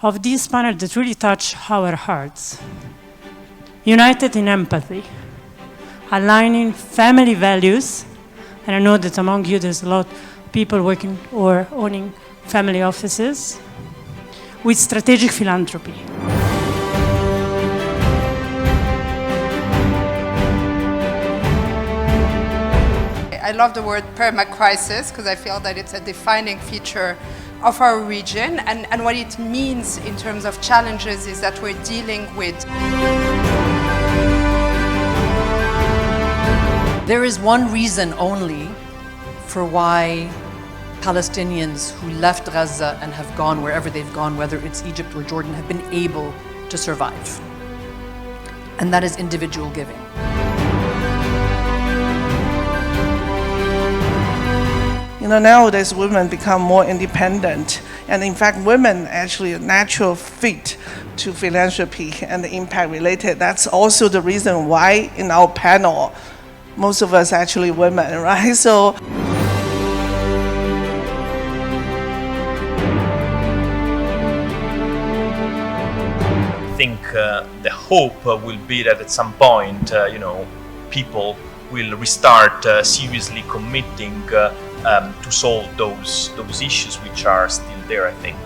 of this panel that really touch our hearts. United in empathy, aligning family values, and I know that among you there's a lot of people working or owning family offices, with strategic philanthropy. I love the word perma-crisis because I feel that it's a defining feature of our region, and what it means in terms of challenges is that we're dealing with. There is one reason only for why Palestinians who left Gaza and have gone wherever they've gone, whether it's Egypt or Jordan, have been able to survive. And that is individual giving. You know, nowadays women become more independent, and in fact women actually a natural fit to philanthropy and the impact related. That's also the reason why in our panel most of us actually women, right? So I think the hope will be that at some point, people will restart seriously committing to solve those issues which are still there, I think.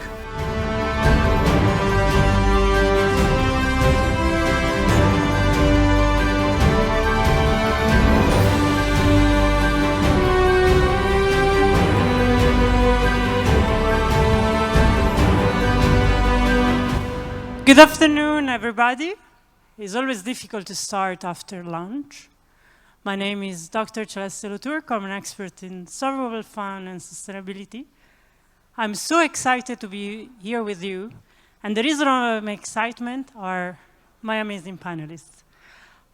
Good afternoon, everybody. It's always difficult to start after lunch. My name is Dr. Celeste Loturc. I'm an expert in sovereign fund and sustainability. I'm so excited to be here with you. And the reason of my excitement are my amazing panelists.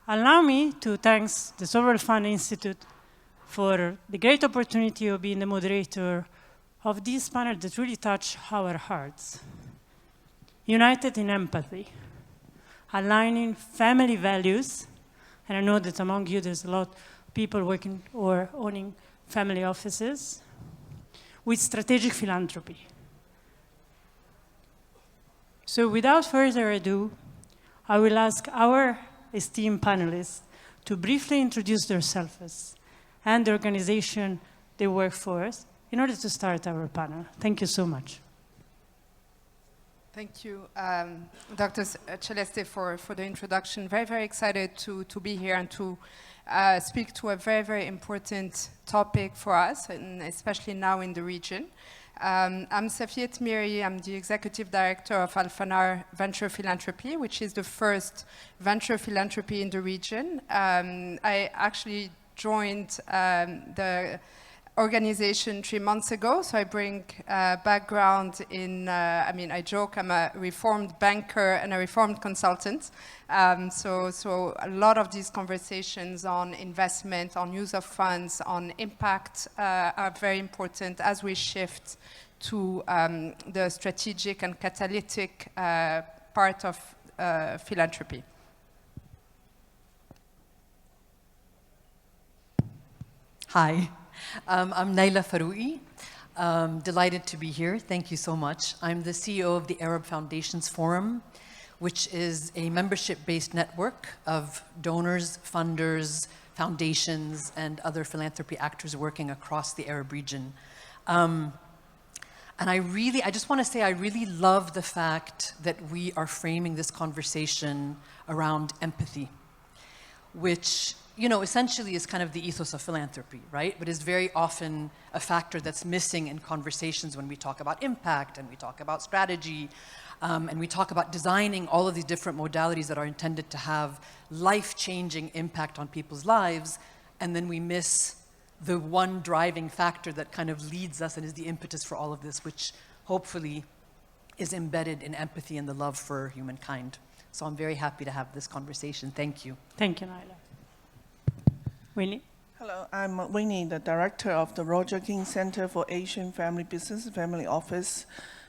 Allow me to thank the Sovereign Fund Institute for the great opportunity of being the moderator of this panel that really touch our hearts. United in empathy, aligning family values, and I know that among you there's a lot of people working or owning family offices, with strategic philanthropy. So without further ado, I will ask our esteemed panelists to briefly introduce themselves and the organization they work for in order to start our panel. Thank you so much. Thank you, Dr. Celeste, for the introduction. Very, very excited to be here and to speak to a very, very important topic for us, and especially now in the region. I'm Safiet Miri. I'm the Executive Director of Al-Fanar Venture Philanthropy, which is the first venture philanthropy in the region. I actually joined the organization 3 months ago, so I bring background in, I joke, I'm a reformed banker and a reformed consultant. So a lot of these conversations on investment, on use of funds, on impact are very important as we shift to the strategic and catalytic part of philanthropy. Hi. I'm Naila Faroui. Delighted to be here. Thank you so much. I'm the CEO of the Arab Foundations Forum, which is a membership-based network of donors, funders, foundations, and other philanthropy actors working across the Arab region. And I just want to say I really love the fact that we are framing this conversation around empathy, which essentially is kind of the ethos of philanthropy, right? But is very often a factor that's missing in conversations when we talk about impact and we talk about strategy and we talk about designing all of these different modalities that are intended to have life-changing impact on people's lives, and then we miss the one driving factor that kind of leads us and is the impetus for all of this, which hopefully is embedded in empathy and the love for humankind. So I'm very happy to have this conversation. Thank you. Thank you, Naila. Winnie? hello, I'm Winnie, the director of the Roger King Center for Asian Family Business Family Office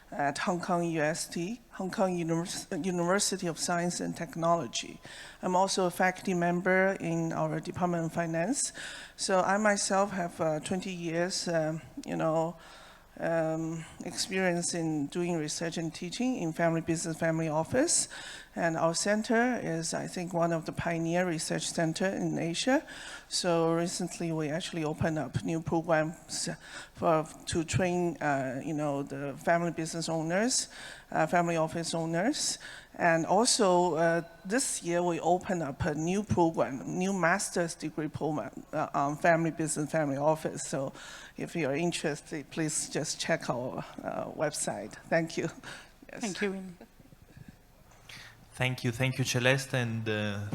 at Hong Kong UST, Hong Kong University of Science and Technology. I'm also a faculty member in our Department of Finance. So I myself have 20 years, experience in doing research and teaching in family business, family office. And our center is, I think, one of the pioneer research center in Asia. So recently we actually opened up new programs to train, the family business owners, family office owners. And also this year we opened up a new program, new master's degree program on family business, family office. So if you're interested, please just check our website. Thank you. Yes. Thank you, Winnie. Thank you, Celeste, and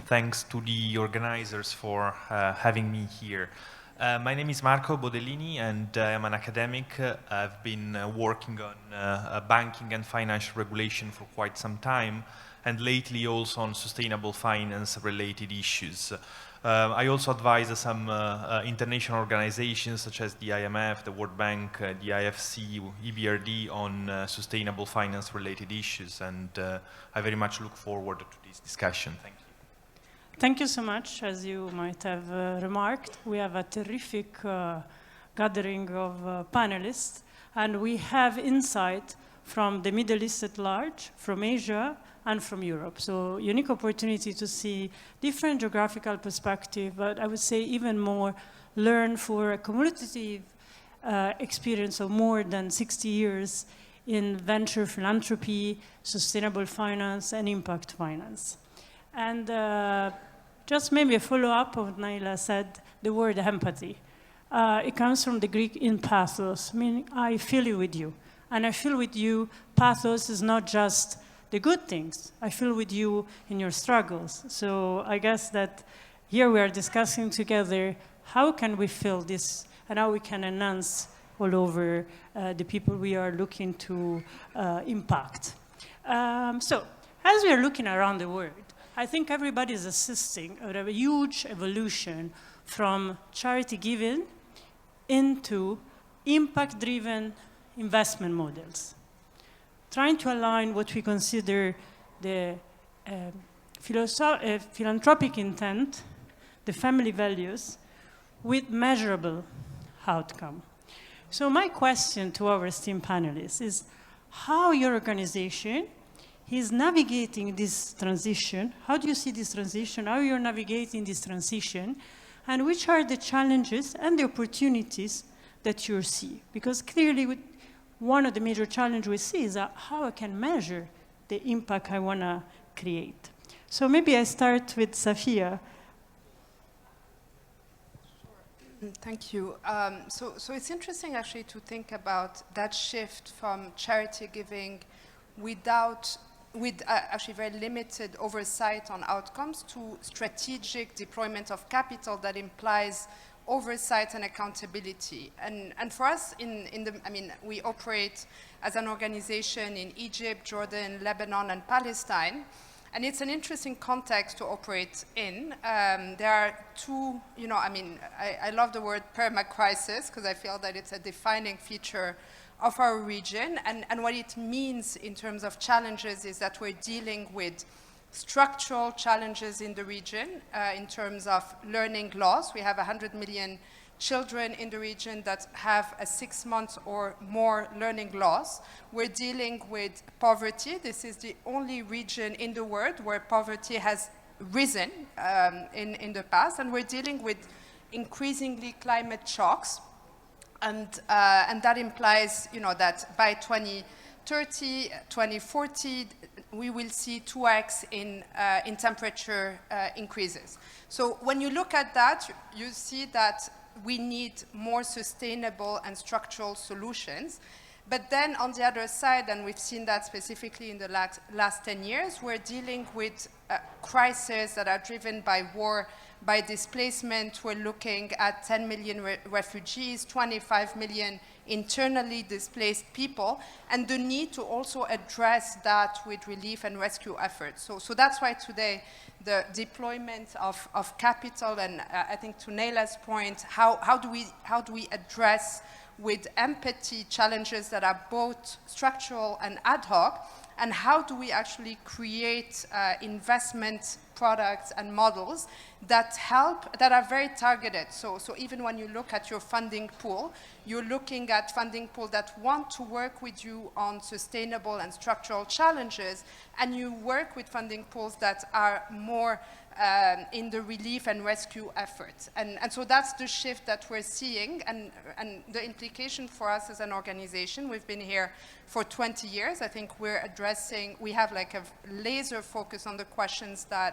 thanks to the organizers for having me here. My name is Marco Bodellini, and I am an academic. I've been working on banking and financial regulation for quite some time, and lately also on sustainable finance-related issues. I also advise some international organizations such as the IMF, the World Bank, the IFC, EBRD on sustainable finance-related issues, and I very much look forward to this discussion. Thank you. Thank you so much. As you might have remarked, we have a terrific gathering of panelists, and we have insight from the Middle East at large, from Asia, and from Europe. So unique opportunity to see different geographical perspective, but I would say even more learn for a cumulative experience of more than 60 years in venture philanthropy, sustainable finance, and impact finance. And just maybe a follow-up of what Naila said, the word empathy. It comes from the Greek in pathos, meaning I feel with you. And I feel with you, pathos is not just the good things. I feel with you in your struggles. So I guess that here we are discussing together how can we feel this and how we can enhance all over the people we are looking to impact. So as we are looking around the world, I think everybody is assisting at a huge evolution from charity giving into impact-driven investment models, trying to align what we consider the philanthropic intent, the family values, with measurable outcome. So my question to our esteemed panelists is how your organization is navigating this transition. How do you see this transition? How you're navigating this transition? And which are the challenges and the opportunities that you see? Because clearly, one of the major challenges we see is how I can measure the impact I want to create. So maybe I start with Safia. Thank you. So it's interesting actually to think about that shift from charity giving with actually very limited oversight on outcomes to strategic deployment of capital that implies oversight and accountability. And for us, we operate as an organization in Egypt, Jordan, Lebanon, and Palestine. And it's an interesting context to operate in. There are two, I love the word perma-crisis because I feel that it's a defining feature of our region. And what it means in terms of challenges is that we're dealing with structural challenges in the region in terms of learning loss. We have 100 million children in the region that have a 6 months or more learning loss. We're dealing with poverty. This is the only region in the world where poverty has risen in the past. And we're dealing with increasingly climate shocks. And that implies, that by 2030, 2040, we will see 2x in temperature increases. So when you look at that, you see that we need more sustainable and structural solutions. But then on the other side, and we've seen that specifically in the last 10 years, we're dealing with crises that are driven by war, by displacement. We're looking at 10 million refugees, 25 million internally displaced people, and the need to also address that with relief and rescue efforts. So that's why today the deployment of capital, and I think to Neila's point, how do we address with empathy challenges that are both structural and ad hoc, and how do we actually create investment products and models that help, that are very targeted. So even when you look at your funding pool, you're looking at funding pool that want to work with you on sustainable and structural challenges, and you work with funding pools that are more in the relief and rescue efforts. And so that's the shift that we're seeing, and the implication for us as an organization. We've been here for 20 years. I think we have like a laser focus on the questions that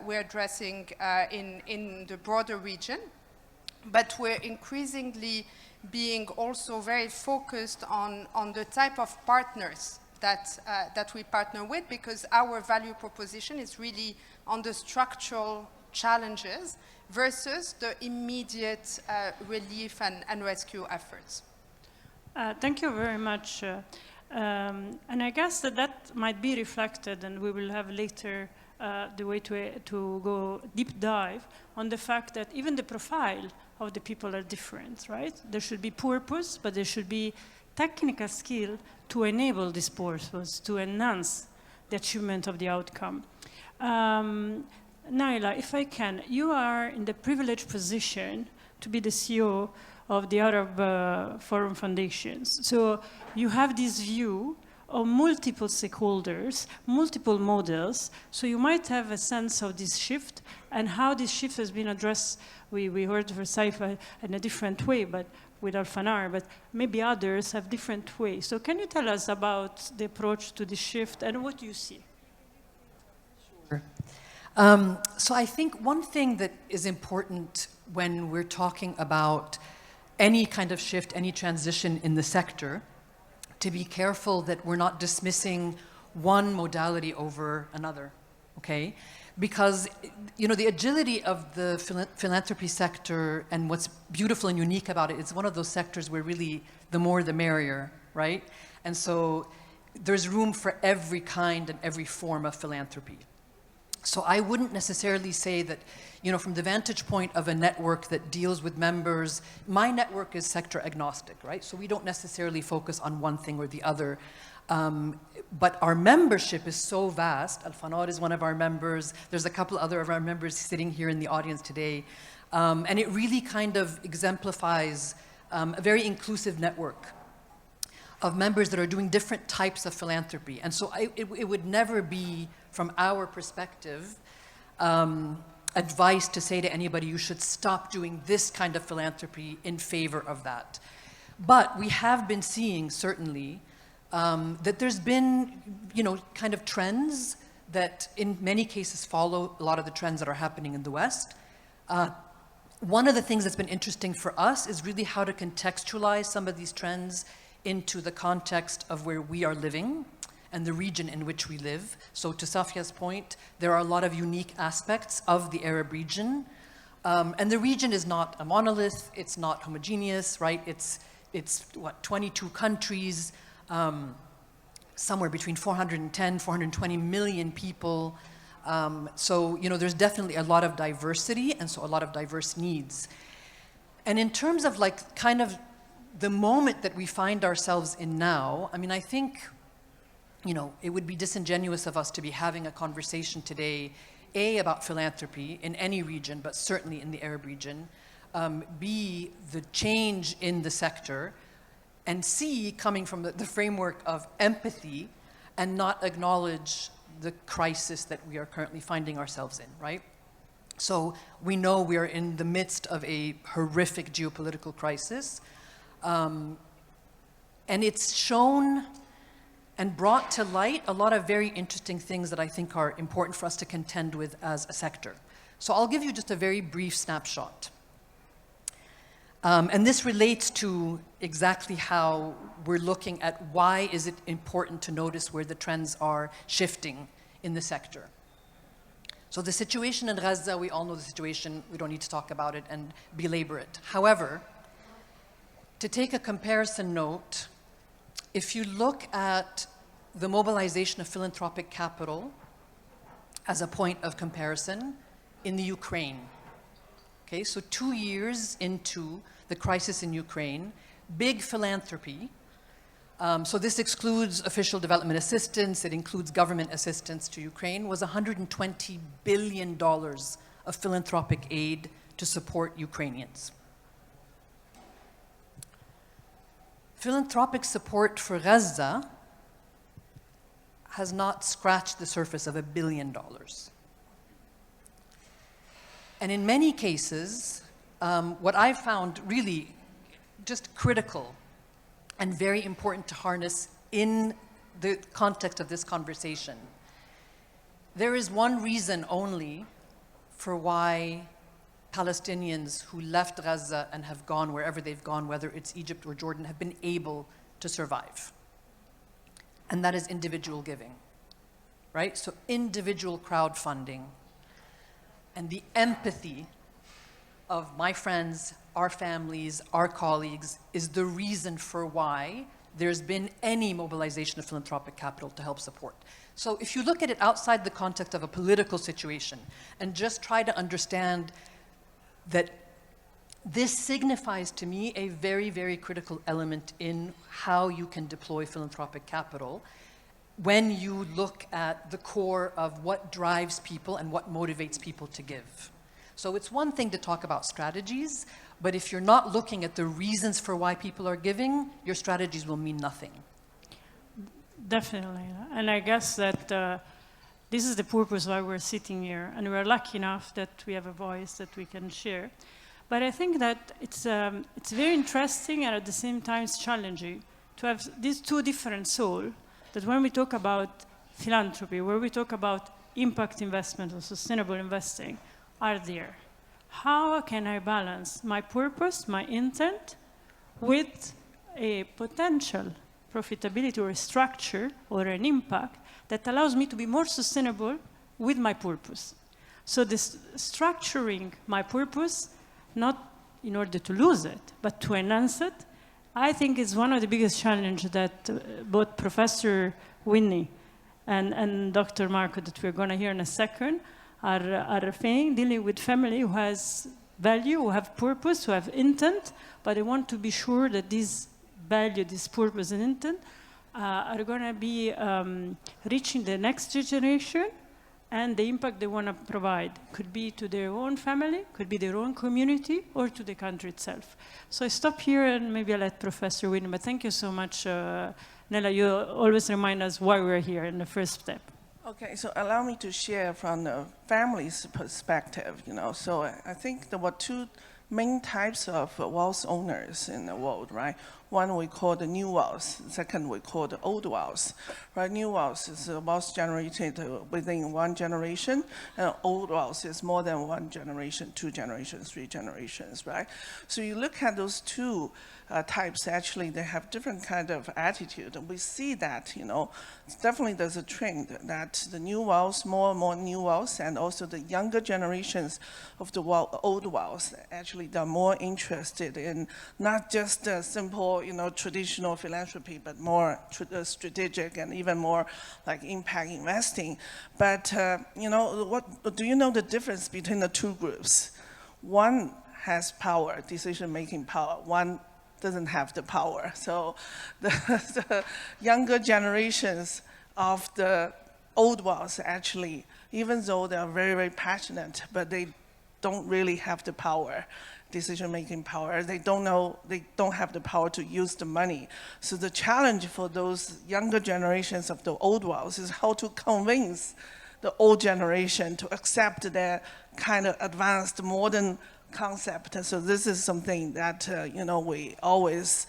we're addressing in the broader region. But we're increasingly being also very focused on the type of partners that we partner with, because our value proposition is really on the structural challenges versus the immediate relief and rescue efforts. Thank you very much. And I guess that might be reflected, and we will have later the way to go deep dive on the fact that even the profile of the people are different, right? There should be purpose, but there should be technical skill to enable this purpose, to enhance the achievement of the outcome. Naila, if I can, you are in the privileged position to be the CEO of the Arab Forum Foundations. So you have this view of multiple stakeholders, multiple models, so you might have a sense of this shift and how this shift has been addressed. We heard for Saifa in a different way, but with Al-Fanar, but maybe others have different ways. So can you tell us about the approach to the shift and what you see? Sure. So I think one thing that is important when we're talking about any kind of shift, any transition in the sector, to be careful that we're not dismissing one modality over another, okay? Because, you know, the agility of the philanthropy sector and what's beautiful and unique about it, it's one of those sectors where really the more the merrier, right? And so there's room for every kind and every form of philanthropy. So I wouldn't necessarily say that, you know, from the vantage point of a network that deals with members, my network is sector agnostic, right? So we don't necessarily focus on one thing or the other. But our membership is so vast. Al-Fanar is one of our members. There's a couple other of our members sitting here in the audience today. And it really kind of exemplifies a very inclusive network of members that are doing different types of philanthropy. And so it would never be, from our perspective, advice to say to anybody, you should stop doing this kind of philanthropy in favor of that. But we have been seeing, certainly, that there's been, you know, kind of trends that in many cases follow a lot of the trends that are happening in the West. One of the things that's been interesting for us is really how to contextualize some of these trends into the context of where we are living and the region in which we live. So to Safia's point, there are a lot of unique aspects of the Arab region. And the region is not a monolith, it's not homogeneous, right? It's what, 22 countries, somewhere between 410, 420 million people. So, you know, there's definitely a lot of diversity, and so a lot of diverse needs. And in terms of like kind of the moment that we find ourselves in now, I mean, I think, you know, it would be disingenuous of us to be having a conversation today, A, about philanthropy in any region, but certainly in the Arab region, B, the change in the sector, and C, coming from the framework of empathy and not acknowledge the crisis that we are currently finding ourselves in, right? So we know we are in the midst of a horrific geopolitical crisis. And it's shown and brought to light a lot of very interesting things that I think are important for us to contend with as a sector. So I'll give you just a very brief snapshot. And this relates to exactly how we're looking at why is it important to notice where the trends are shifting in the sector. So the situation in Gaza, we all know the situation, we don't need to talk about it and belabor it. However, to take a comparison note, if you look at the mobilization of philanthropic capital as a point of comparison in the Ukraine, okay, so 2 years into the crisis in Ukraine, big philanthropy So this excludes official development assistance, it includes government assistance to Ukraine, was $120 billion of philanthropic aid to support Ukrainians. Philanthropic support for Gaza has not scratched the surface of $1 billion. And in many cases, what I found really just critical and very important to harness in the context of this conversation, there is one reason only for why Palestinians who left Gaza and have gone wherever they've gone, whether it's Egypt or Jordan, have been able to survive. And that is individual giving, right? So individual crowdfunding and the empathy of my friends, our families, our colleagues, is the reason for why there's been any mobilization of philanthropic capital to help support. So if you look at it outside the context of a political situation and just try to understand that this signifies to me a very, very critical element in how you can deploy philanthropic capital when you look at the core of what drives people and what motivates people to give. So it's one thing to talk about strategies, but if you're not looking at the reasons for why people are giving, your strategies will mean nothing. Definitely. And I guess that this is the purpose why we're sitting here. And we're lucky enough that we have a voice that we can share. But I think that it's very interesting and at the same time it's challenging to have these two different souls, that when we talk about philanthropy, where we talk about impact investment or sustainable investing, are there. How can I balance my purpose, my intent, with a potential profitability or a structure or an impact that allows me to be more sustainable with my purpose? So this structuring my purpose, not in order to lose it, but to enhance it, I think is one of the biggest challenges that both Professor Whitney and Dr. Marco, that we're going to hear in a second, are facing, dealing with family who has value, who have purpose, who have intent, but they want to be sure that this value, this purpose and intent are going to be reaching the next generation, and the impact they want to provide could be to their own family, could be their own community, or to the country itself. So I stop here and maybe I'll let Professor Whitney, but thank you so much, Nella. You always remind us why we're here in the first step. Okay, so allow me to share from the family's perspective, So I think there were two main types of wealth owners in the world, right? One we call the new wealth, second we call the old wealth, right? New wealth is wealth generated within one generation, and old wealth is more than one generation, 2 generations, 3 generations, right? So you look at those two types, actually they have different kind of attitude. And we see that, definitely there's a trend that the new wealth, more and more new wealth, and also the younger generations of the old wealth, actually they're more interested in not just simple, traditional philanthropy, but more strategic and even more like impact investing. But, what do you know the difference between the two groups? One has power, decision-making power. One doesn't have the power. So the younger generations of the old wealth actually, even though they are very, very passionate, but they don't really have the power, decision-making power. They don't have the power to use the money. So the challenge for those younger generations of the old wealth is how to convince the old generation to accept their kind of advanced modern concept. So this is something that we always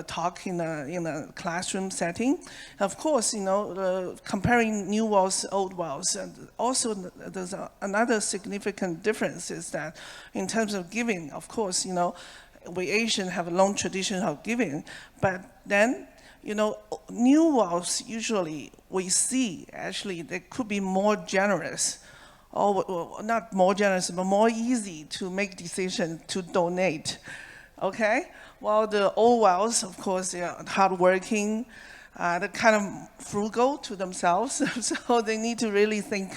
talk in a classroom setting. Of course, comparing new wealth, old wealth, and also there's another significant difference is that in terms of giving, of course, we Asians have a long tradition of giving, but then new wealth usually we see actually they could be more generous. Or not more generous, but more easy to make decisions to donate, okay? While the old wealth, of course, they are hardworking, they're kind of frugal to themselves, so they need to really think,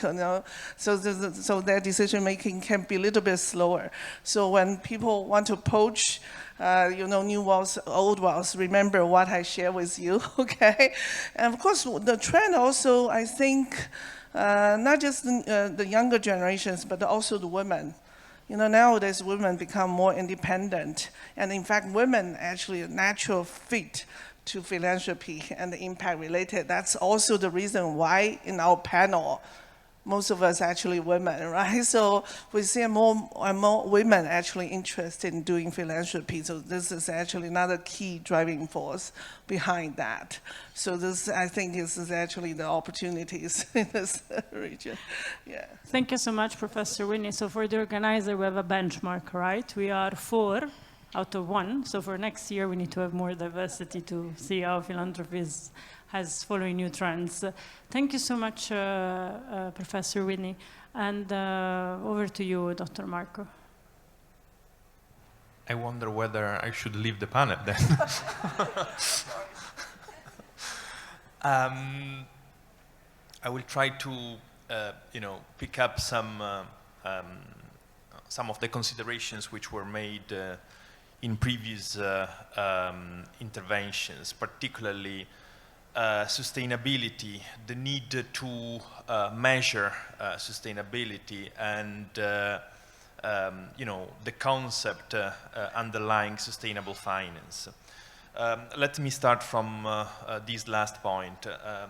so their decision making can be a little bit slower. So when people want to poach, new wealth, old wealth, remember what I share with you, okay? And of course, the trend also, I think, not just the younger generations, but also the women. Nowadays women become more independent, and in fact, women actually a natural fit to philanthropy and the impact related. That's also the reason why in our panel, most of us actually women, right? So we see more and more women actually interested in doing philanthropy. So this is actually another key driving force behind that. So this, I think, is actually the opportunities in this region. Yeah. Thank you so much, Professor Winnie. So for the organizer, we have a benchmark, right? We are 4 out of 1. So for next year, we need to have more diversity to see how philanthropy has following new trends. Thank you so much, Professor Winnie. And over to you, Dr. Marco. I wonder whether I should leave the panel then. I will try to, pick up some of the considerations which were made in previous interventions, particularly sustainability, the need to measure sustainability, and the concept underlying sustainable finance. Let me start from this last point,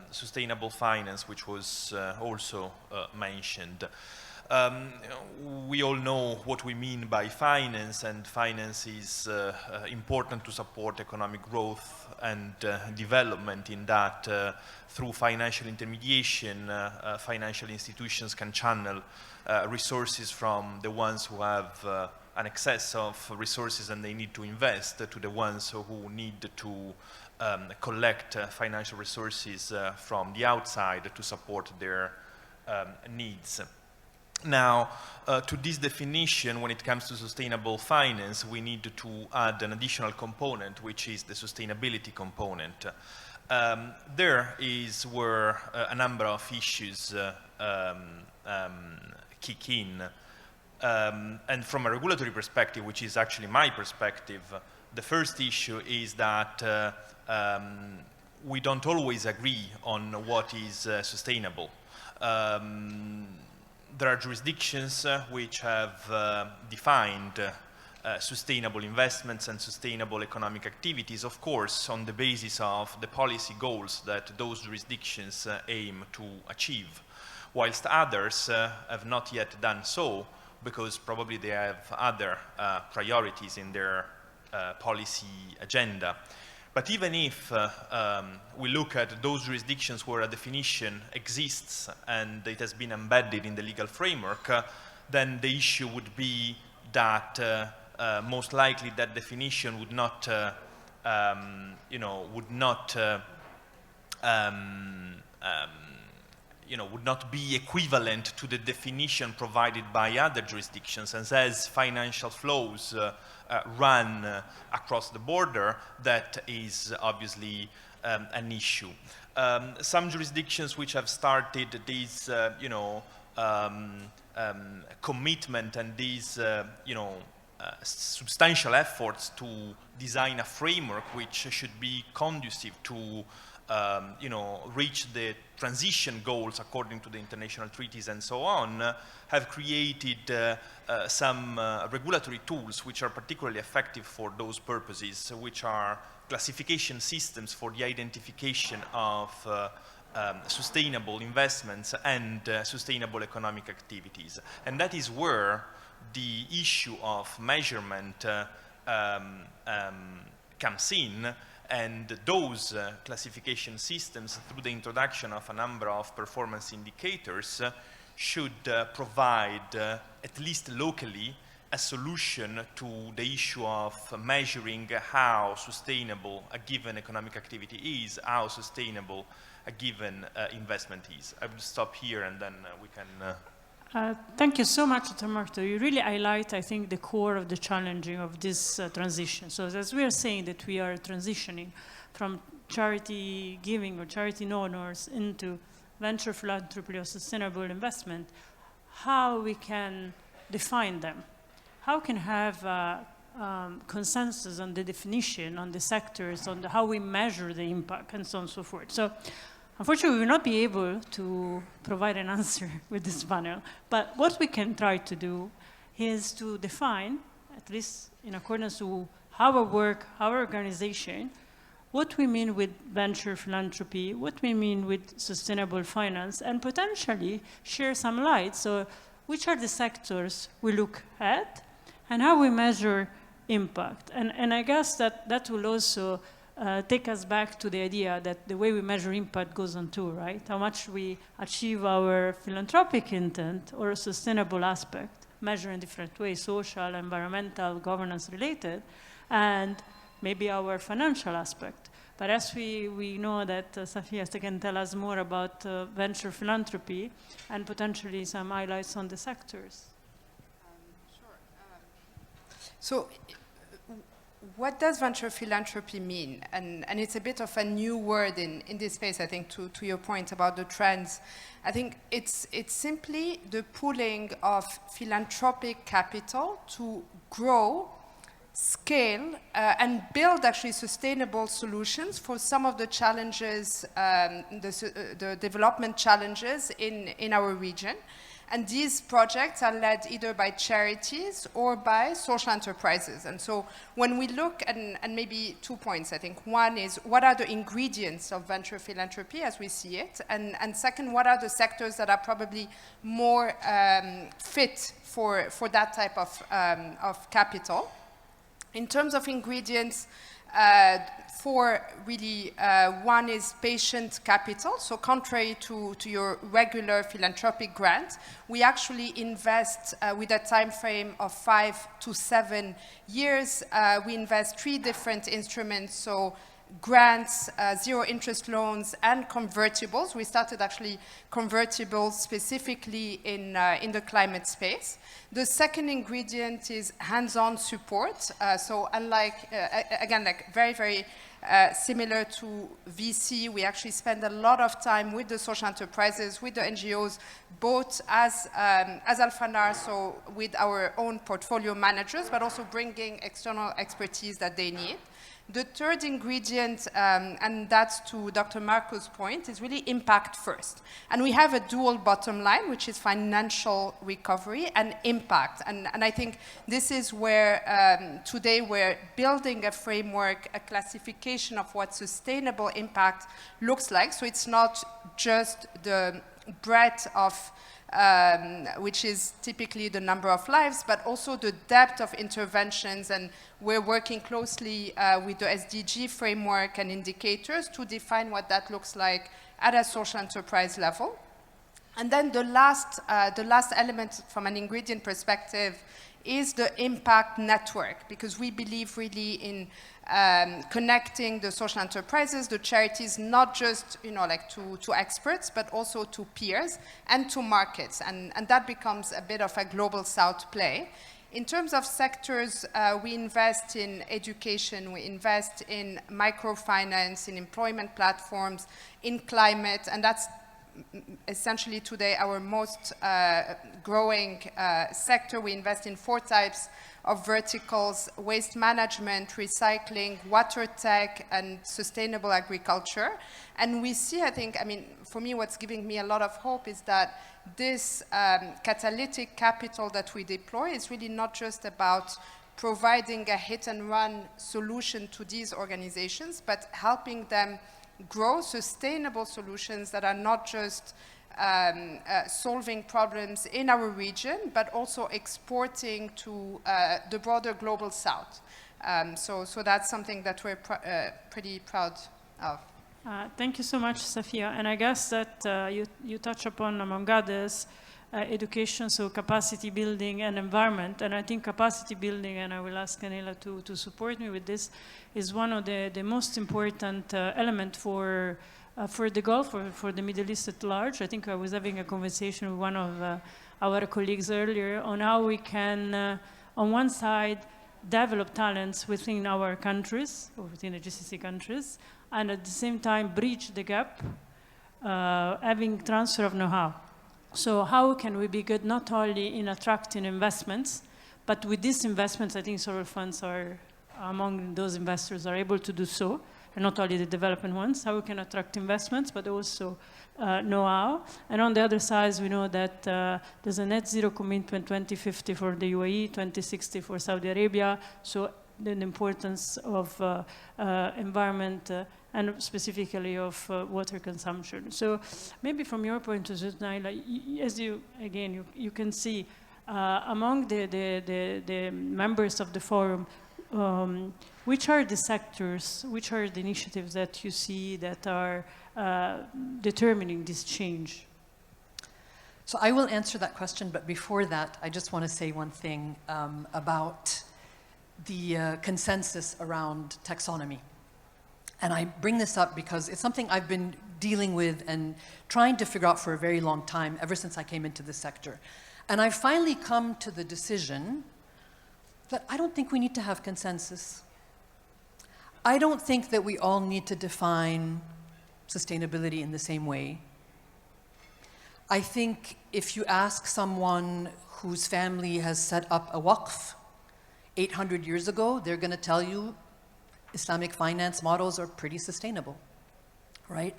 sustainable finance, which was also mentioned. We all know what we mean by finance, and finance is important to support economic growth and development, in that through financial intermediation, financial institutions can channel resources from the ones who have an excess of resources and they need to invest, to the ones who need to collect financial resources from the outside to support their needs. Now, to this definition, when it comes to sustainable finance, we need to add an additional component, which is the sustainability component. There is where a number of issues kick in. And from a regulatory perspective, which is actually my perspective, the first issue is that we don't always agree on what is sustainable. There are jurisdictions which have defined sustainable investments and sustainable economic activities, of course, on the basis of the policy goals that those jurisdictions aim to achieve, whilst others have not yet done so, because probably they have other priorities in their policy agenda. But even if we look at those jurisdictions where a definition exists and it has been embedded in the legal framework, then the issue would be that most likely that definition would not, would not be equivalent to the definition provided by other jurisdictions. And as financial flows run across the border, that is obviously an issue. Some jurisdictions which have started these, commitment and these, substantial efforts to design a framework which should be conducive to reach the transition goals according to the international treaties and so on, have created some regulatory tools which are particularly effective for those purposes, which are classification systems for the identification of sustainable investments and sustainable economic activities. And that is where the issue of measurement comes in. And those classification systems, through the introduction of a number of performance indicators, should provide, at least locally, a solution to the issue of measuring how sustainable a given economic activity is, how sustainable a given investment is. I will stop here and then we can... Thank you so much, Dr. Marto. You really highlight, I think, the core of the challenging of this transition. So as we are saying that we are transitioning from charity giving or charity donors into venture philanthropy or sustainable investment, how we can define them. How can have consensus on the definition, on the sectors, on how we measure the impact, and so on and so forth. So unfortunately, we will not be able to provide an answer with this panel, but what we can try to do is to define, at least in accordance with our work, our organization, what we mean with venture philanthropy, what we mean with sustainable finance, and potentially share some light. So which are the sectors we look at, and how we measure impact. And I guess that will also take us back to the idea that the way we measure impact goes on too, right? How much we achieve our philanthropic intent or a sustainable aspect, measure in different ways, social, environmental, governance related, and maybe our financial aspect. But as we know that Safia can tell us more about venture philanthropy and potentially some highlights on the sectors. Sure. So what does venture philanthropy mean? And it's a bit of a new word in this space, I think, to your point about the trends. I think it's simply the pooling of philanthropic capital to grow, scale, and build actually sustainable solutions for some of the challenges, the development challenges in our region. And these projects are led either by charities or by social enterprises. And so when we look, and maybe 2 points, I think. One is, what are the ingredients of venture philanthropy as we see it? And second, what are the sectors that are probably more fit for that type of capital? In terms of ingredients, one is patient capital. So contrary to your regular philanthropic grant, we actually invest with a time frame of 5 to 7 years. We invest 3 different instruments, so grants, zero interest loans, and convertibles. We started actually convertibles specifically in the climate space. The second ingredient is hands-on support. So unlike, again, like very, very similar to VC, we actually spend a lot of time with the social enterprises, with the NGOs, both as Alphanar, so with our own portfolio managers, but also bringing external expertise that they need. The third ingredient, and that's to Dr. Marco's point, is really impact first. And we have a dual bottom line, which is financial recovery and impact. And I think this is where today we're building a framework, a classification of what sustainable impact looks like. So it's not just the breadth of which is typically the number of lives, but also the depth of interventions. And we're working closely with the SDG framework and indicators to define what that looks like at a social enterprise level. And then the last element from an ingredient perspective is the impact network, because we believe really in connecting the social enterprises, the charities, not just to experts, but also to peers and to markets. And that becomes a bit of a global south play. In terms of sectors, we invest in education, we invest in microfinance, in employment platforms, in climate, and that's essentially today our most growing sector. We invest in 4 types of verticals: waste management, recycling, water tech, and sustainable agriculture. And we see, for me, what's giving me a lot of hope is that this catalytic capital that we deploy is really not just about providing a hit-and-run solution to these organizations, but helping them grow sustainable solutions that are not just solving problems in our region, but also exporting to the broader global south. So that's something that we're pretty proud of. Thank you so much, Safia. And I guess that you touch upon, among others, education, so capacity building and environment. And I think capacity building, and I will ask Anela to support me with this, is one of the most important element for the Gulf, for the Middle East at large. I think I was having a conversation with one of our colleagues earlier on how we can, on one side, develop talents within our countries, or within the GCC countries, and at the same time bridge the gap, having transfer of know-how. So how can we be good not only in attracting investments, but with these investments, I think sovereign funds are among those investors are able to do so, and not only the development ones, how we can attract investments, but also know-how. And on the other side, we know that there's a net zero commitment 2050 for the UAE, 2060 for Saudi Arabia, so the importance of environment and specifically of water consumption. So maybe from your point of view, Naila, as you can see among the members of the forum, which are the sectors, which are the initiatives that you see that are determining this change? So I will answer that question, but before that, I just want to say one thing about the consensus around taxonomy. And I bring this up because it's something I've been dealing with and trying to figure out for a very long time, ever since I came into the sector. And I've finally come to the decision that I don't think we need to have consensus. I don't think that we all need to define sustainability in the same way. I think if you ask someone whose family has set up a waqf 800 years ago, they're going to tell you Islamic finance models are pretty sustainable, right?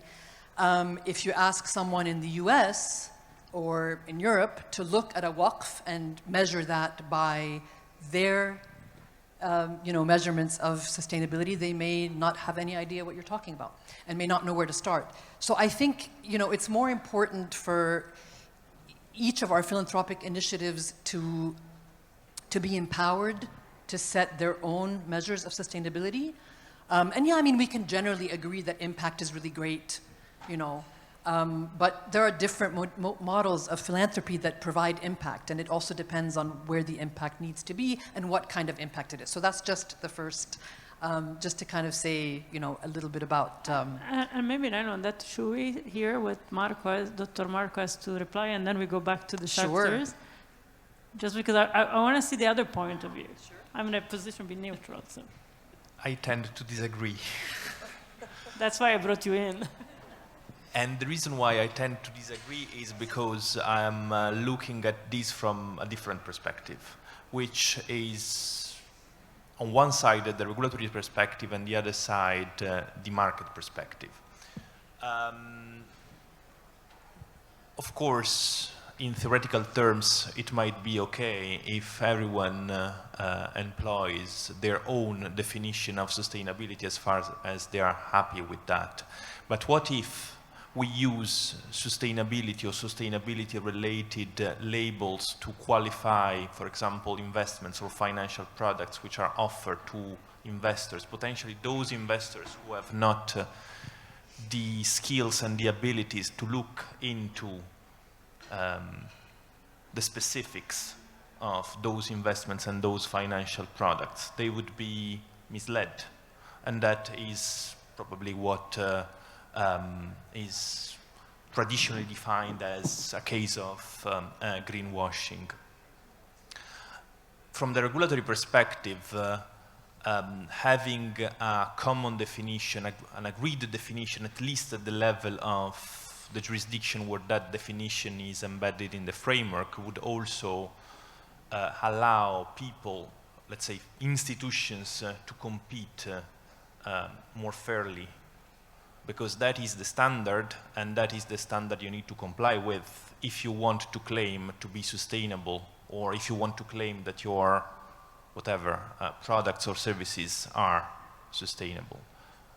If you ask someone in the US or in Europe to look at a waqf and measure that by their measurements of sustainability, they may not have any idea what you're talking about and may not know where to start. So I think it's more important for each of our philanthropic initiatives to be empowered to set their own measures of sustainability. And yeah, I mean, we can generally agree that impact is really great, but there are different models of philanthropy that provide impact, and it also depends on where the impact needs to be and what kind of impact it is. So that's just the first, just to kind of say, a little bit about... And maybe then on that, should we hear what Dr. Marco has to reply, and then we go back to the sectors? Sure. Just because I want to see the other point of view. Sure. I'm in a position to be neutral, so. I tend to disagree. That's why I brought you in. And the reason why I tend to disagree is because I'm looking at this from a different perspective, which is on one side the regulatory perspective and the other side the market perspective. Of course, in theoretical terms, it might be okay if everyone employs their own definition of sustainability as far as they are happy with that. But what if we use sustainability or sustainability-related labels to qualify, for example, investments or financial products which are offered to investors, potentially those investors who have not the skills and the abilities to look into the specifics of those investments and those financial products. They would be misled. And that is probably what is traditionally defined as a case of greenwashing. From the regulatory perspective, having a common definition, an agreed definition, at least at the level of the jurisdiction where that definition is embedded in the framework, would also allow people, let's say institutions, to compete more fairly, because that is the standard, and that is the standard you need to comply with if you want to claim to be sustainable, or if you want to claim that your whatever products or services are sustainable.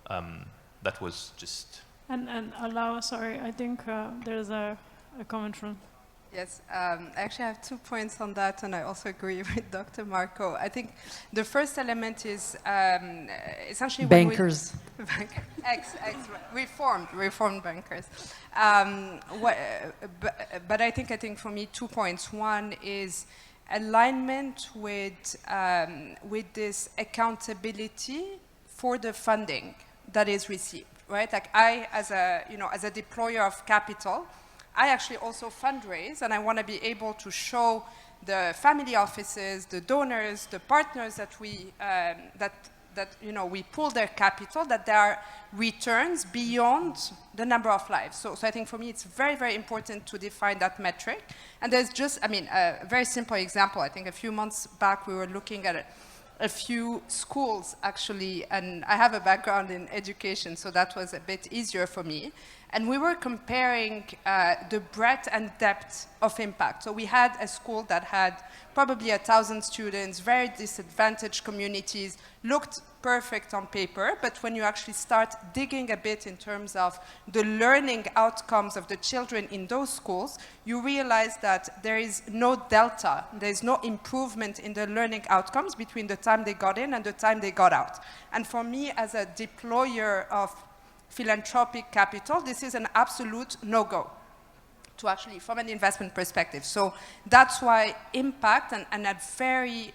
That was just... And allow, sorry, I think there's a comment from... Yes, actually I have 2 points on that, and I also agree with Dr. Marco. I think the first element is essentially... Bankers. Reformed bankers. But I think for me 2 points. One is alignment with this accountability for the funding that is received, right? Like I, as a deployer of capital, I actually also fundraise, and I want to be able to show the family offices, the donors, the partners that that we pool their capital, that there are returns beyond the number of lives. So I think for me it's very, very important to define that metric. And there's just, a very simple example. I think a few months back we were looking at a few schools actually, and I have a background in education, so that was a bit easier for me. And we were comparing the breadth and depth of impact. So we had a school that had probably 1,000 students, very disadvantaged communities, looked perfect on paper, but when you actually start digging a bit in terms of the learning outcomes of the children in those schools, you realize that there is no delta, there is no improvement in the learning outcomes between the time they got in and the time they got out. And for me, as a deployer of philanthropic capital, this is an absolute no-go to actually, from an investment perspective. So that's why impact and a very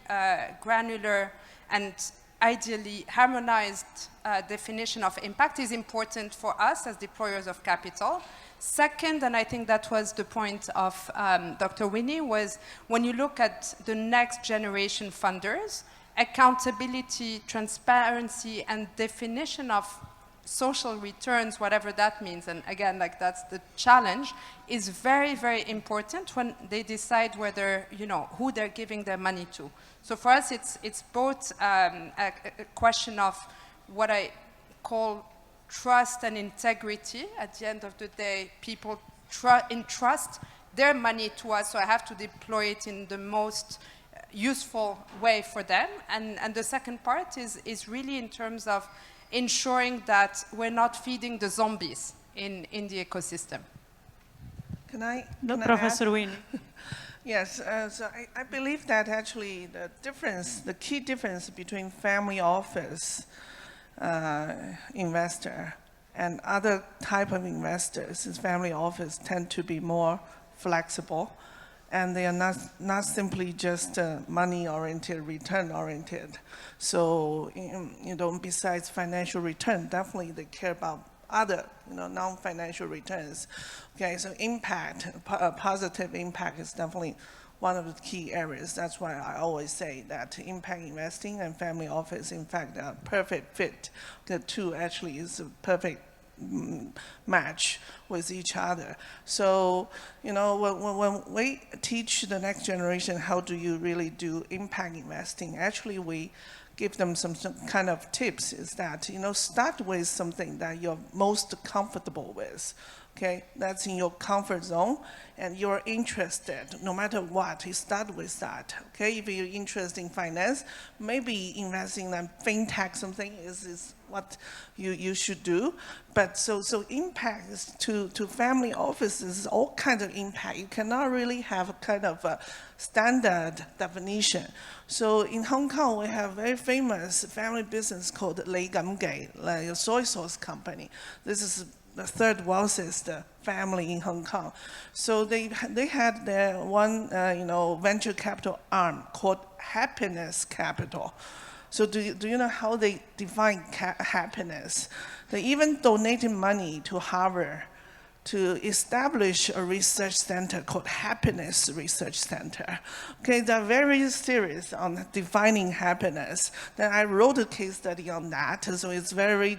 granular and ideally harmonized definition of impact is important for us as deployers of capital. Second, and I think that was the point of Dr. Winnie, was when you look at the next generation funders, accountability, transparency, and definition of social returns, whatever that means, and again, that's the challenge, is very, very important when they decide whether, who they're giving their money to. So for us, it's both a question of what I call trust and integrity. At the end of the day, people entrust their money to us, so I have to deploy it in the most useful way for them. And the second part is really in terms of ensuring that we're not feeding the zombies in the ecosystem. Can I Professor Winnie. Yes, so I believe that actually the key difference between family office investor and other type of investors is family office tend to be more flexible, and they are not simply just money-oriented, return-oriented. So, besides financial return, definitely they care about other, non-financial returns. Okay, so impact, positive impact is definitely one of the key areas. That's why I always say that impact investing and family office, in fact, are perfect fit. The two actually is a perfect match with each other. So, when we teach the next generation how do you really do impact investing, actually we give them some kind of tips is that, start with something that you're most comfortable with. Okay, that's in your comfort zone, and you're interested, no matter what, you start with that. Okay, if you're interested in finance, maybe investing in fintech something is what you should do. But so impact is to family offices, all kinds of impact. You cannot really have a kind of a standard definition. So in Hong Kong, we have a very famous family business called Lei Gam Gei, like a soy sauce company. This is the third wealthiest family in Hong Kong. So they had their one venture capital arm called Happiness Capital. So do you know how they define happiness? They even donated money to Harvard to establish a research center called Happiness Research Center. Okay, they're very serious on defining happiness. Then I wrote a case study on that, so it's very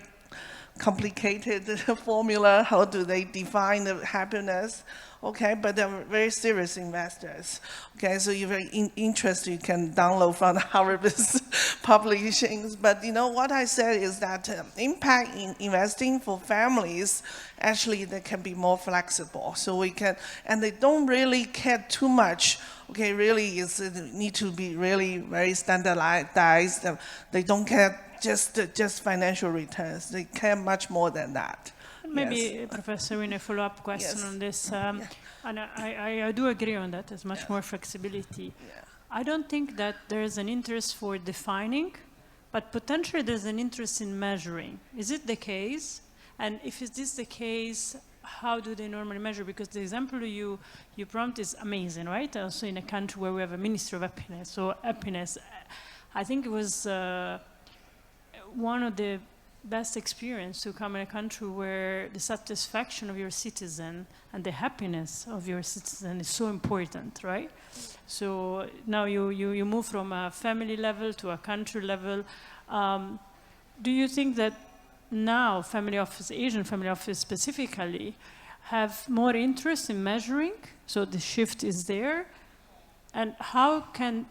complicated formula. How do they define the happiness? Okay, but they're very serious investors. Okay, so if you're interested, you can download from the Harvard Business publications. But what I said is that impact in investing for families, actually they can be more flexible. So we can, and they don't really care too much. Okay, really need to be really very standardized. They don't care just financial returns. They care much more than that. Maybe, Yes. Professor Winnie, a follow-up question Yes. on this. And I do agree on that. There's much more flexibility. Yeah. I don't think that there's an interest for defining, but potentially there's an interest in measuring. Is it the case? And if is this the case, how do they normally measure? Because the example you prompt is amazing, right? Also in a country where we have a Ministry of Happiness. So happiness, I think it was one of the best experience to come in a country where the satisfaction of your citizen and the happiness of your citizen is so important, right? So now you move from a family level to a country level. do you think that now family office, Asian family office specifically, have more interest in measuring? So the shift is there. And how can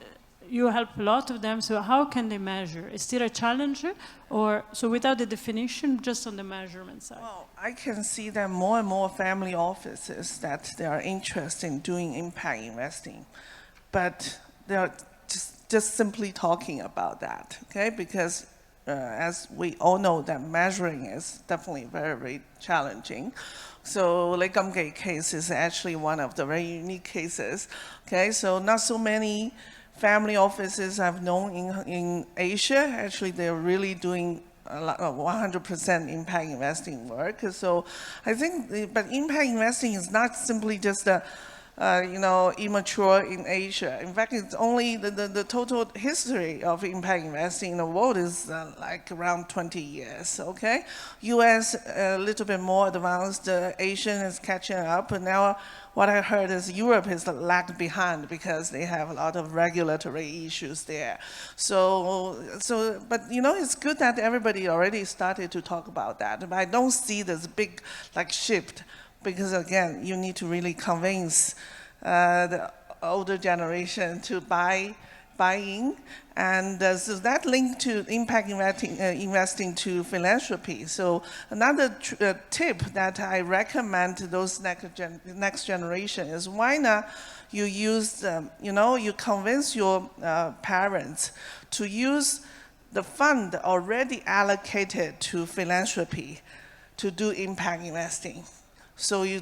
you help a lot of them? So how can they measure? Is there a challenge, or so without the definition, just on the measurement side? Well, I can see that more and more family offices that they are interested in doing impact investing, but they are just simply talking about that, okay? Because as we all know, that measuring is definitely very, very challenging. So Lake Gamgei case is actually one of the very unique cases, okay? So not so many family offices I've known in Asia, actually they're really doing a lot of 100% impact investing work. So I think, but impact investing is not simply just a immature in Asia. In fact, it's only the total history of impact investing in the world is like around 20 years, okay? US a little bit more advanced, Asian is catching up, and now what I heard is Europe is lagged behind because they have a lot of regulatory issues there. But it's good that everybody already started to talk about that, but I don't see this big shift. Because again, you need to really convince the older generation to buy in, and so that linked to impact investing to philanthropy. So another tip that I recommend to those next generation is why not you use you convince your parents to use the fund already allocated to philanthropy to do impact investing. So you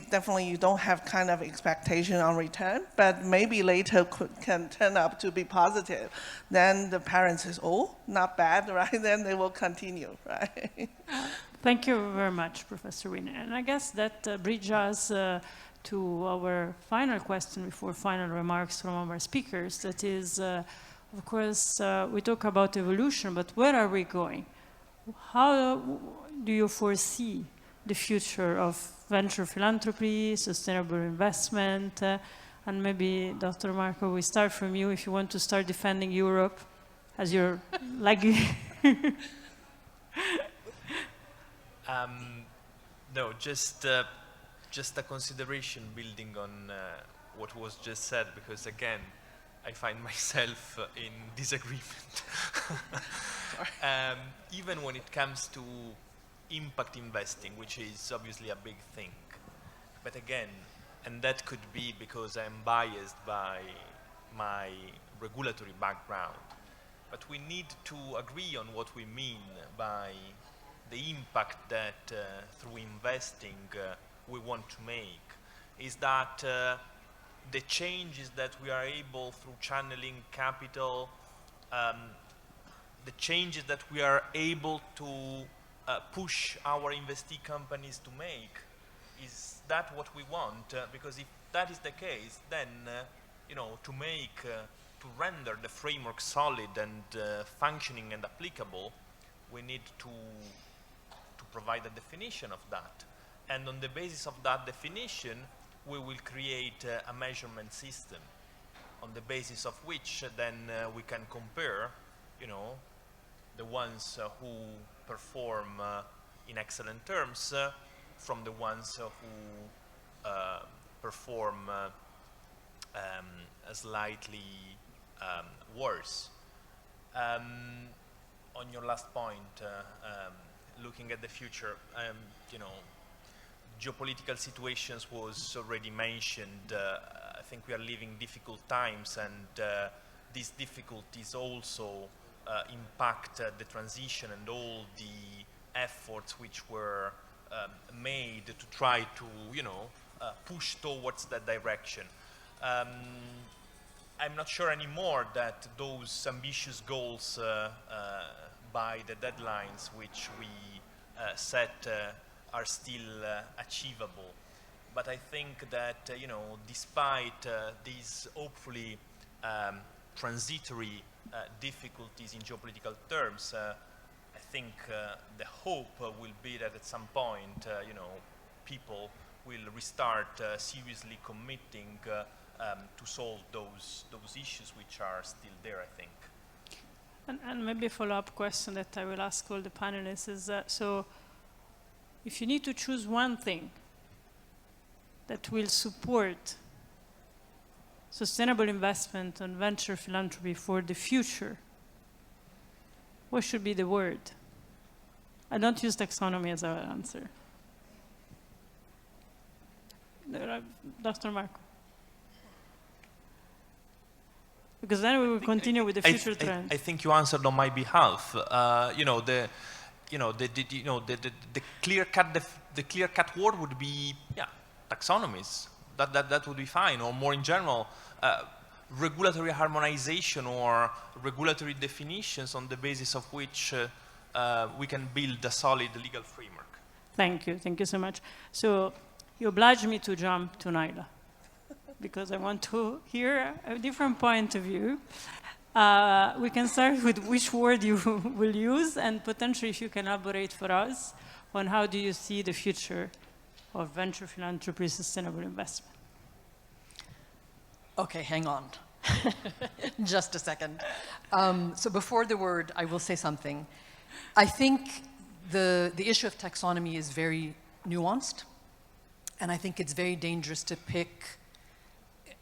don't have kind of expectation on return, but maybe later can turn up to be positive. Then the parents says, oh, not bad, right? Then they will continue, right? Thank you very much, Professor Wiener. And I guess that brings us to our final question before final remarks from our speakers. That is, of course, we talk about evolution, but where are we going? How do you foresee the future of venture philanthropy, sustainable investment, and maybe Dr. Marco, we start from you if you want to start defending Europe as your No, just a consideration building on what was just said, because again, I find myself in disagreement. Even when it comes to impact investing, which is obviously a big thing. But again, and that could be because I'm biased by my regulatory background, but we need to agree on what we mean by the impact that through investing we want to make. Is that the changes that we are able through channeling capital, the changes that we are able to push our investee companies to make, is that what we want? Because if that is the case, then to render the framework solid and functioning and applicable, we need to provide a definition of that. And on the basis of that definition, we will create a measurement system on the basis of which then we can compare, the ones who perform in excellent terms from the ones who perform slightly worse. On your last point, looking at the future, geopolitical situations was already mentioned. I think we are living difficult times, and these difficulties also impact the transition and all the efforts which were made to try to, push towards that direction. I'm not sure anymore that those ambitious goals by the deadlines which we set are still achievable. But I think that, despite these hopefully transitory difficulties in geopolitical terms, I think the hope will be that at some point, people will restart seriously committing to solve those issues which are still there, I think. And maybe a follow-up question that I will ask all the panelists is, so if you need to choose one thing that will support sustainable investment and venture philanthropy for the future, what should be the word? I don't use taxonomy as our answer. Dr. Marco. Because then we will continue with the future trends. I think you answered on my behalf. The clear-cut word would be taxonomies. That would be fine. Or more in general, regulatory harmonization or regulatory definitions on the basis of which we can build a solid legal framework. Thank you so much. So you oblige me to jump to Naila, because I want to hear a different point of view. We can start with which word you will use, and potentially if you can elaborate for us on how do you see the future of venture philanthropy, sustainable investment. Okay, hang on. Just a second. So before the word, I will say something. I think the issue of taxonomy is very nuanced, and I think it's very dangerous to pick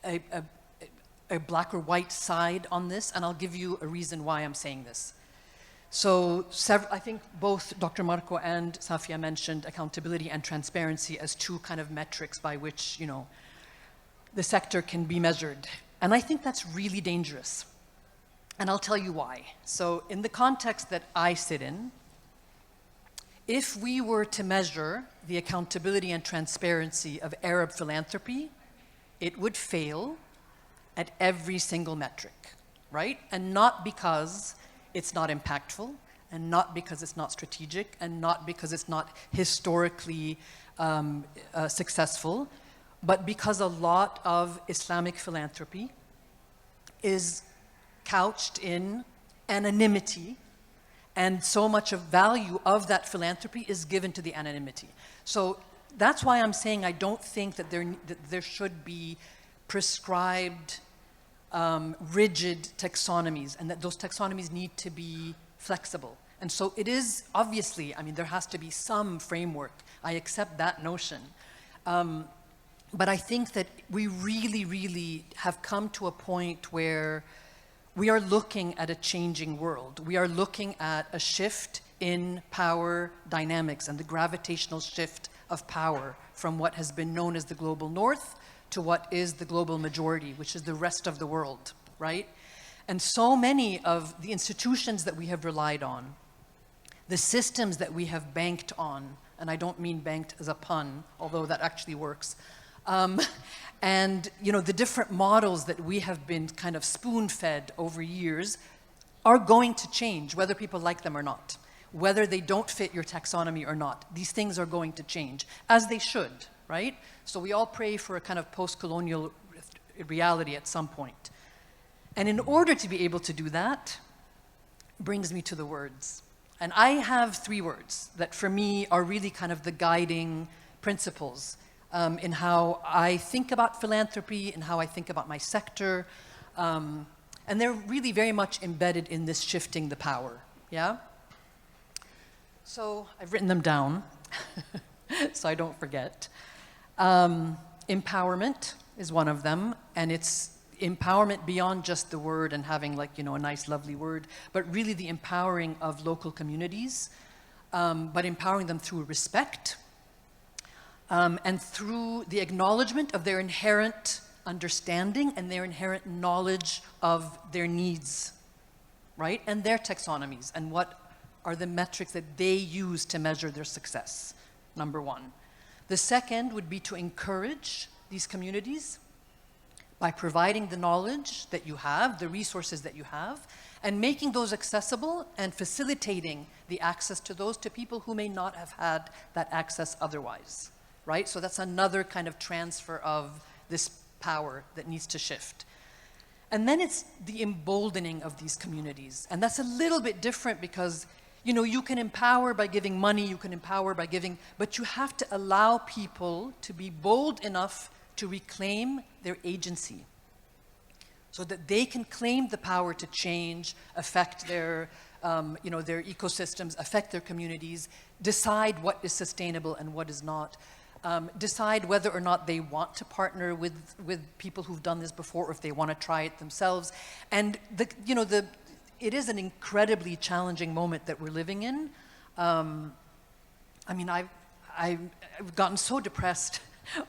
a black or white side on this, and I'll give you a reason why I'm saying this. So I think both Dr. Marco and Safia mentioned accountability and transparency as two kind of metrics by which, the sector can be measured. And I think that's really dangerous. And I'll tell you why. So in the context that I sit in, if we were to measure the accountability and transparency of Arab philanthropy, it would fail at every single metric, right? And not because it's not impactful, and not because it's not strategic, and not because it's not historically successful, but because a lot of Islamic philanthropy is couched in anonymity, and so much of value of that philanthropy is given to the anonymity. So that's why I'm saying I don't think that there should be prescribed, rigid taxonomies, and that those taxonomies need to be flexible. And so it is, obviously, there has to be some framework. I accept that notion. But I think that we really, really have come to a point where we are looking at a changing world. We are looking at a shift in power dynamics and the gravitational shift of power from what has been known as the global north to what is the global majority, which is the rest of the world, right? And so many of the institutions that we have relied on, the systems that we have banked on, and I don't mean banked as a pun, although that actually works, and the different models that we have been kind of spoon-fed over years are going to change, whether people like them or not, whether they don't fit your taxonomy or not. These things are going to change, as they should, right? So we all pray for a kind of post-colonial reality at some point. And in order to be able to do that, brings me to the words. And I have 3 words that for me are really kind of the guiding principles in how I think about philanthropy and how I think about my sector. And they're really very much embedded in this shifting the power, yeah? So I've written them down so I don't forget. Empowerment is one of them, and it's empowerment beyond just the word and having a nice, lovely word, but really the empowering of local communities, but empowering them through respect, and through the acknowledgement of their inherent understanding and their inherent knowledge of their needs, right? And their taxonomies, and what are the metrics that they use to measure their success, number 1. The second would be to encourage these communities by providing the knowledge that you have, the resources that you have, and making those accessible and facilitating the access to those to people who may not have had that access otherwise, right? So that's another kind of transfer of this power that needs to shift. And then it's the emboldening of these communities. And that's a little bit different because, you can empower by giving money, you can empower by giving, but you have to allow people to be bold enough to reclaim their agency. so that they can claim the power to change, affect their, their ecosystems, affect their communities, decide what is sustainable and what is not, decide whether or not they want to partner with people who've done this before, or if they want to try it themselves. And it is an incredibly challenging moment that we're living in. I've gotten so depressed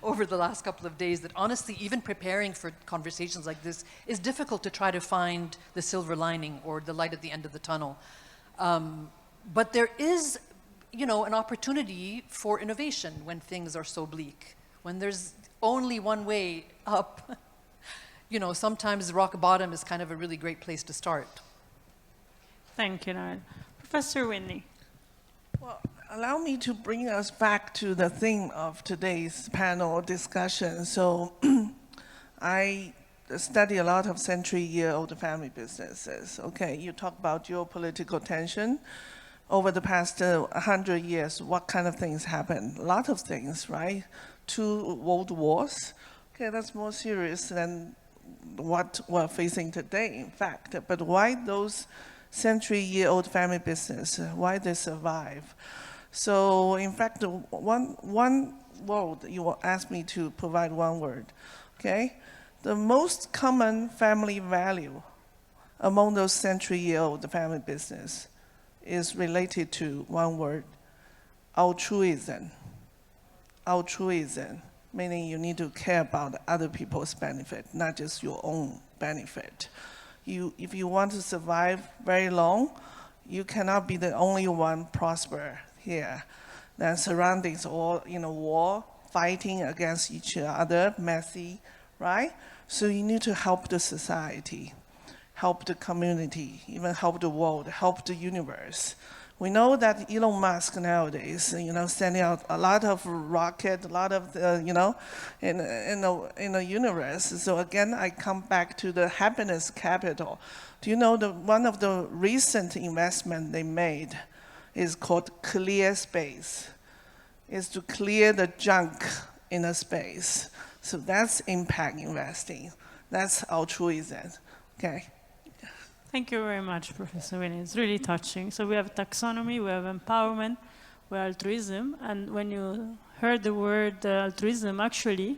over the last couple of days that honestly, even preparing for conversations like this is difficult to try to find the silver lining or the light at the end of the tunnel. But there is, an opportunity for innovation when things are so bleak. When there's only one way up, sometimes rock bottom is kind of a really great place to start. Thank you, Noel. Professor Whitney. Well, allow me to bring us back to the theme of today's panel discussion. So I study a lot of century-year-old family businesses. Okay, you talk about geopolitical tension. Over the past 100 years, what kind of things happened? A lot of things, right? 2 world wars. Okay, that's more serious than what we're facing today, in fact. But why those century-year-old family business, why they survive? So, in fact, one word, you asked me to provide one word, okay? The most common family value among those century-year-old family business is related to one word, altruism. Altruism, meaning you need to care about other people's benefit, not just your own benefit. If you want to survive very long, you cannot be the only one prosper here. The surroundings all in a war, fighting against each other, messy, right? So you need to help the society, help the community, even help the world, help the universe. We know that Elon Musk nowadays, sending out a lot of rocket, a lot of, in the universe. So again, I come back to the happiness capital. Do you know one of the recent investment they made is called clear space? Is to clear the junk in a space. So that's impact investing. That's altruism. Okay. Thank you very much, Professor Winnie. It's really touching. So we have taxonomy, we have empowerment, we have altruism. And when you heard the word altruism, actually,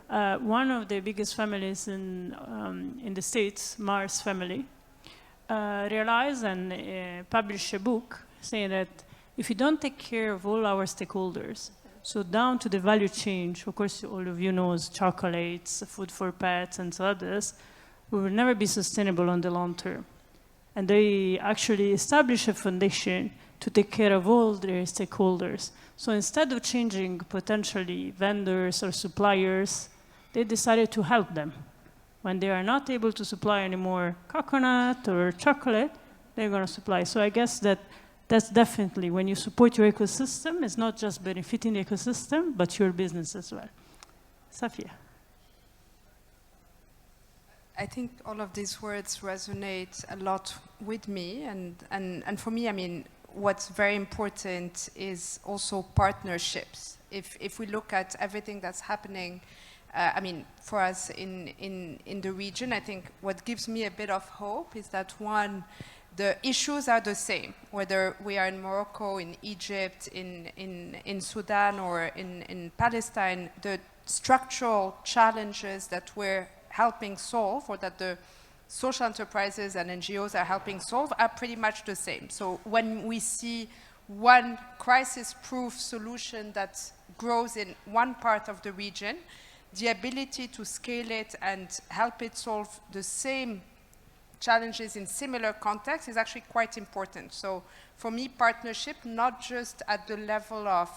one of the biggest families in the States, Mars family, realized and published a book saying that if you don't take care of all our stakeholders, so down to the value chain, of course, all of you know chocolates, food for pets, and so others, we will never be sustainable on the long term. And they actually established a foundation to take care of all their stakeholders. So instead of changing potentially vendors or suppliers, they decided to help them. When they are not able to supply anymore coconut or chocolate, they're going to supply. So I guess that's definitely, when you support your ecosystem, it's not just benefiting the ecosystem, but your business as well. Safia. I think all of these words resonate a lot with me, and for me, what's very important is also partnerships. If we look at everything that's happening, for us in the region, I think what gives me a bit of hope is that one, the issues are the same, whether we are in Morocco, in Egypt, in Sudan, or in Palestine. The structural challenges that we're helping solve, or that the social enterprises and NGOs are helping solve, are pretty much the same. So when we see one crisis-proof solution that grows in one part of the region, the ability to scale it and help it solve the same challenges in similar contexts is actually quite important. So for me, partnership, not just at the level of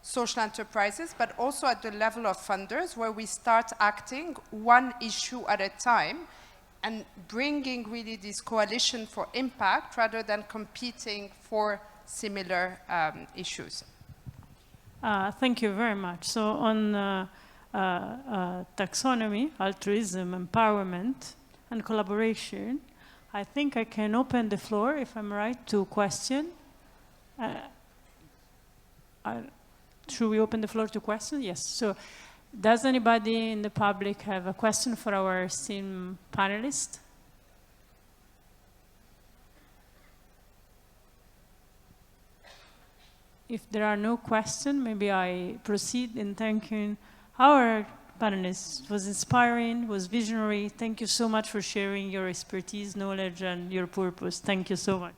social enterprises, but also at the level of funders, where we start acting one issue at a time and bringing really this coalition for impact rather than competing for similar issues. Thank you very much. So on taxonomy, altruism, empowerment, and collaboration, I think I can open the floor, if I'm right, to question. Should we open the floor to questions? Yes. So Does anybody in the public have a question for our esteemed panelists? If there are no questions, maybe I proceed in thanking our panelists. It was inspiring, it was visionary. Thank you so much for sharing your expertise, knowledge, and your purpose. Thank you so much.